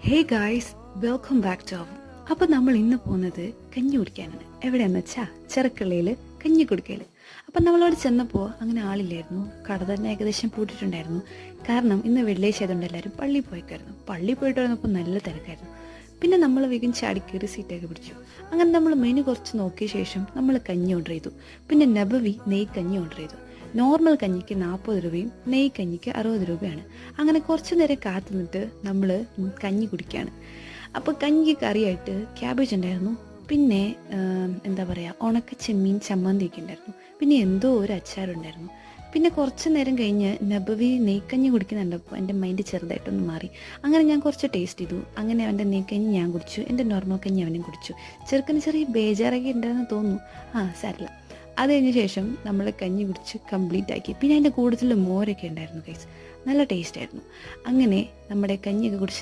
Hey guys, welcome back to our. അപ്പോൾ നമ്മൾ ഇന്ന് പോകുന്നത് കഞ്ഞി കുടിക്കാനാണ്. എവിടെയാണെന്ന് വെച്ചാൽ ചെറുക്കള്ളിയിൽ കഞ്ഞി കുടിക്കൽ. അപ്പം നമ്മളവിടെ ചെന്നപ്പോൾ അങ്ങനെ ആളില്ലായിരുന്നു. കട തന്നെ ഏകദേശം പൂട്ടിയിട്ടുണ്ടായിരുന്നു. കാരണം ഇന്ന് വെള്ളിയാഴ്ച ആയതുകൊണ്ട് എല്ലാവരും പള്ളിയിൽ പോയിക്കായിരുന്നു. പള്ളിയിൽ പോയിട്ട് വന്നപ്പോൾ നല്ല തിരക്കായിരുന്നു. പിന്നെ നമ്മൾ വേഗം ചാടിക്കയറി സീറ്റൊക്കെ പിടിച്ചു. അങ്ങനെ നമ്മൾ മെനു കുറച്ച് നോക്കിയ ശേഷം നമ്മൾ കഞ്ഞി ഓർഡർ ചെയ്തു. പിന്നെ നബവി നെയ് കഞ്ഞി ഓർഡർ ചെയ്തു. നോർമൽ കഞ്ഞിക്ക് 40 രൂപയും നെയ് കഞ്ഞിക്ക് 60 രൂപയാണ്. അങ്ങനെ കുറച്ച് നേരം കാത്തു നിന്നിട്ട് നമ്മൾ കഞ്ഞി കുടിക്കുകയാണ്. അപ്പോൾ കഞ്ഞിക്ക് കറിയായിട്ട് ക്യാബേജ് ഉണ്ടായിരുന്നു. പിന്നെ എന്താ പറയുക, ഉണക്ക ചെമ്മീൻ ചമ്മന്തിയൊക്കെ ഉണ്ടായിരുന്നു. പിന്നെ എന്തോ ഒരു അച്ചാറുണ്ടായിരുന്നു. പിന്നെ കുറച്ച് നേരം കഴിഞ്ഞ് നബവി നെയ്ക്കഞ്ഞി കുടിക്കുന്നുണ്ടപ്പോൾ എൻ്റെ മൈൻഡ് ചെറുതായിട്ടൊന്ന് മാറി. അങ്ങനെ ഞാൻ കുറച്ച് ടേസ്റ്റ് ചെയ്തു. അങ്ങനെ അവൻ്റെ നെയ്ക്കഞ്ഞി ഞാൻ കുടിച്ചു, എൻ്റെ നോർമൽ കഞ്ഞി അവനും കുടിച്ചു. ചെറുക്കന് ചെറിയ ബേജാറൊക്കെ ഉണ്ടെന്ന് തോന്നുന്നു. സാരില്ല. അത് കഴിഞ്ഞ ശേഷം നമ്മൾ കഞ്ഞി കുടിച്ച് കംപ്ലീറ്റ് ആക്കി. പിന്നെ അതിൻ്റെ കൂടുതൽ മോരൊക്കെ ഉണ്ടായിരുന്നു ഗൈസ്, നല്ല ടേസ്റ്റ് ആയിരുന്നു. അങ്ങനെ നമ്മുടെ കഞ്ഞിയൊക്കെ കുടിച്ച്